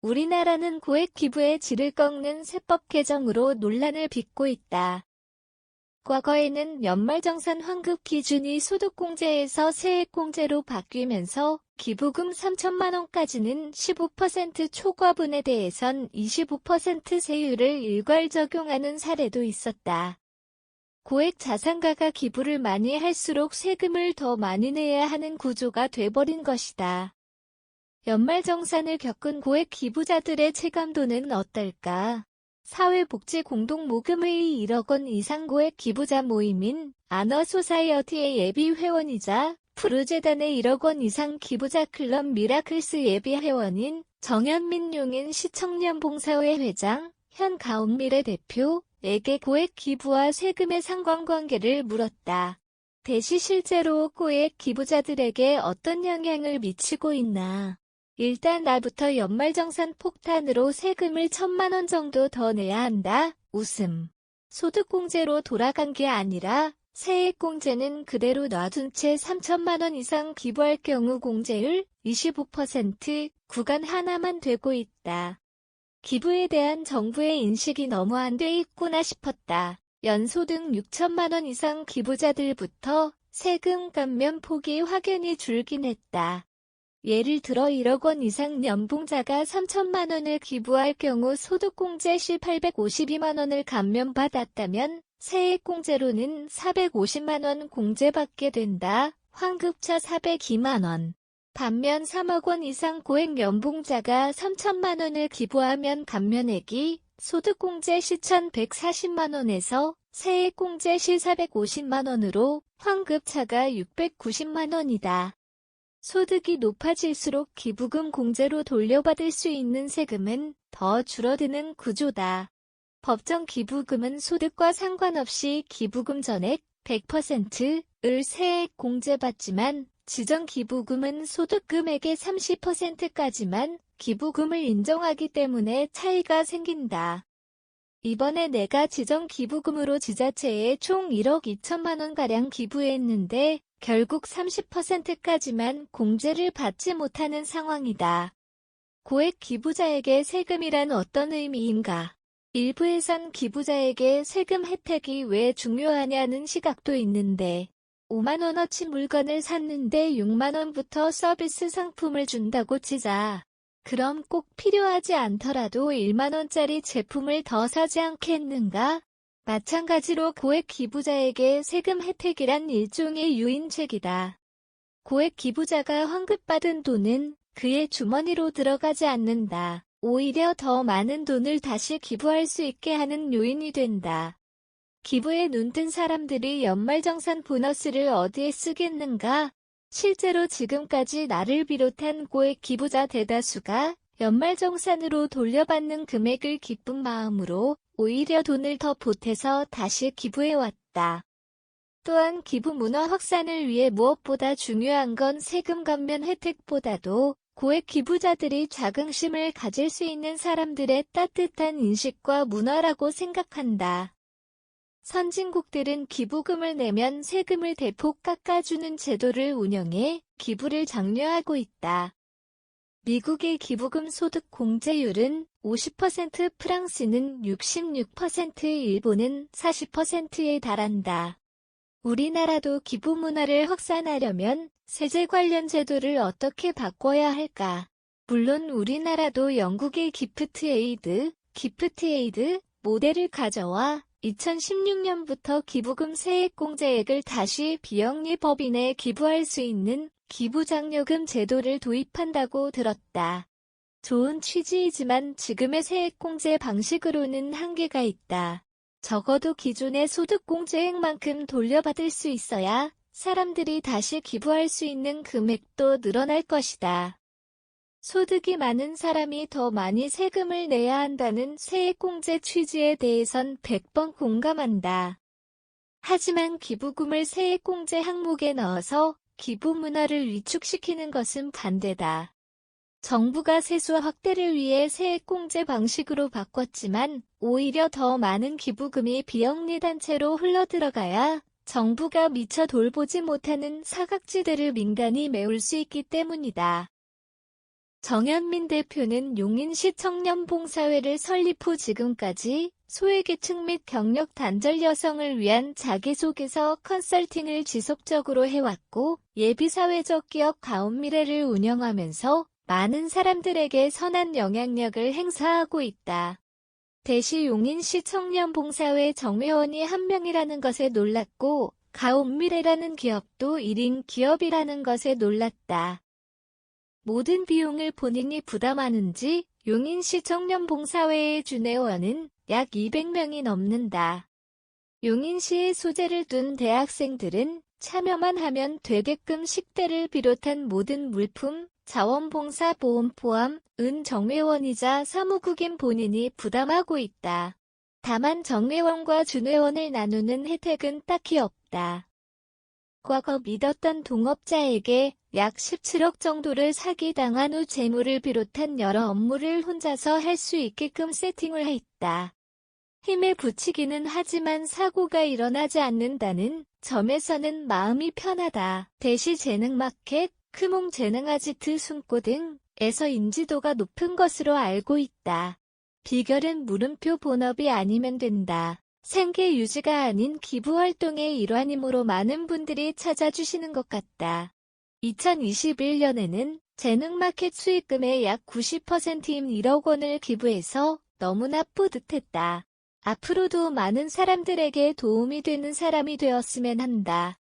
우리나라는 고액 기부의 질을 꺾는 세법 개정으로 논란을 빚고 있다. 과거에는 연말정산 환급 기준이 소득공제에서 세액공제로 바뀌면서 기부금 3천만 원까지는 15% 초과분에 대해선 25% 세율을 일괄 적용하는 사례도 있었다. 고액 자산가가 기부를 많이 할수록 세금을 더 많이 내야 하는 구조가 돼버린 것이다. 연말정산을 겪은 고액 기부자들의 체감도는 어떨까? 사회복지공동모금회의 1억 원 이상 고액 기부자 모임인 아너소사이어티의 예비회원이자 푸르재단의 1억 원 이상 기부자 클럽 미라클스 예비회원인 정현민 용인 시청년봉사회 회장, 현가온미래 대표에게 고액 기부와 세금의 상관관계를 물었다. 대시 실제로 고액 기부자들에게 어떤 영향을 미치고 있나? 일단 나부터 연말정산 폭탄으로 세금을 1,000만 원 정도 더 내야 한다. 웃음. 소득공제로 돌아간 게 아니라 세액공제는 그대로 놔둔 채 3천만 원 이상 기부할 경우 공제율 25% 구간 하나만 되고 있다. 기부에 대한 정부의 인식이 너무 안 돼 있구나 싶었다. 연소득 6천만 원 이상 기부자들부터 세금 감면 폭이 확연히 줄긴 했다. 예를 들어 1억 원 이상 연봉자가 3천만 원을 기부할 경우 소득공제 시 852만 원을 감면받았다면 세액공제로는 450만 원 공제받게 된다. 환급차 402만 원. 반면 3억 원 이상 고액 연봉자가 3천만 원을 기부하면 감면액이 소득공제 시 1,140만 원에서 세액공제 시 450만 원으로 환급차가 690만 원이다. 소득이 높아질수록 기부금 공제로 돌려받을 수 있는 세금은 더 줄어드는 구조다. 법정 기부금은 소득과 상관없이 기부금 전액 100%을 세액 공제받지만 지정 기부금은 소득 금액의 30%까지만 기부금을 인정하기 때문에 차이가 생긴다. 이번에 내가 지정 기부금으로 지자체에 총 1억 2천만 원가량 기부했는데 결국 30%까지만 공제를 받지 못하는 상황이다. 고액 기부자에게 세금이란 어떤 의미인가? 일부에선 기부자에게 세금 혜택이 왜 중요하냐는 시각도 있는데 5만 원어치 물건을 샀는데 6만 원부터 서비스 상품을 준다고 치자. 그럼 꼭 필요하지 않더라도 1만 원짜리 제품을 더 사지 않겠는가? 마찬가지로 고액 기부자에게 세금 혜택이란 일종의 유인책이다. 고액 기부자가 환급받은 돈은 그의 주머니로 들어가지 않는다. 오히려 더 많은 돈을 다시 기부할 수 있게 하는 요인이 된다. 기부에 눈뜬 사람들이 연말정산 보너스를 어디에 쓰겠는가? 실제로 지금까지 나를 비롯한 고액 기부자 대다수가 연말정산으로 돌려받는 금액을 기쁜 마음으로 오히려 돈을 더 보태서 다시 기부해왔다. 또한 기부 문화 확산을 위해 무엇보다 중요한 건 세금 감면 혜택보다도 고액 기부자들이 자긍심을 가질 수 있는 사람들의 따뜻한 인식과 문화라고 생각한다. 선진국들은 기부금을 내면 세금을 대폭 깎아주는 제도를 운영해 기부를 장려하고 있다. 미국의 기부금 소득 공제율은 50%, 프랑스는 66%, 일본은 40%에 달한다. 우리나라도 기부 문화를 확산하려면 세제 관련 제도를 어떻게 바꿔야 할까? 물론 우리나라도 영국의 기프트에이드 모델을 가져와 2016년부터 기부금 세액공제액을 다시 비영리 법인에 기부할 수 있는 기부장려금 제도를 도입한다고 들었다. 좋은 취지이지만 지금의 세액공제 방식으로는 한계가 있다. 적어도 기존의 소득공제액만큼 돌려받을 수 있어야 사람들이 다시 기부할 수 있는 금액도 늘어날 것이다. 소득이 많은 사람이 더 많이 세금을 내야 한다는 세액공제 취지에 대해선 100번 공감한다. 하지만 기부금을 세액공제 항목에 넣어서 기부 문화를 위축시키는 것은 반대다. 정부가 세수 확대를 위해 세액공제 방식으로 바꿨지만 오히려 더 많은 기부금이 비영리단체로 흘러들어가야 정부가 미처 돌보지 못하는 사각지대를 민간이 메울 수 있기 때문이다. 정현민 대표는 용인시 청년봉사회를 설립 후 지금까지 소외계층 및 경력 단절 여성을 위한 자기소개서 컨설팅을 지속적으로 해왔고 예비사회적 기업 가온미래를 운영하면서 많은 사람들에게 선한 영향력을 행사하고 있다. 대시 용인시 청년봉사회 정회원이 한 명이라는 것에 놀랐고 가온미래라는 기업도 1인 기업이라는 것에 놀랐다. 모든 비용을 본인이 부담하는지 용인시 청년봉사회의 준회원은 약 200명이 넘는다. 용인시에 소재를 둔 대학생들은 참여만 하면 되게끔 식대를 비롯한 모든 물품, 자원봉사 보험 포함 은 정회원이자 사무국인 본인이 부담하고 있다. 다만 정회원과 준회원을 나누는 혜택은 딱히 없다. 과거 믿었던 동업자에게 약 17억 정도를 사기당한 후 재물을 비롯한 여러 업무를 혼자서 할 수 있게끔 세팅을 했다. 힘에 부치기는 하지만 사고가 일어나지 않는다는 점에서는 마음이 편하다. 대시 재능마켓, 크몽 재능아지트 숨고 등에서 인지도가 높은 것으로 알고 있다. 비결은 물음표 본업이 아니면 된다. 생계 유지가 아닌 기부활동의 일환이므로 많은 분들이 찾아주시는 것 같다. 2021년에는 재능마켓 수익금의 약 90%인 1억 원을 기부해서 너무나 뿌듯했다. 앞으로도 많은 사람들에게 도움이 되는 사람이 되었으면 한다.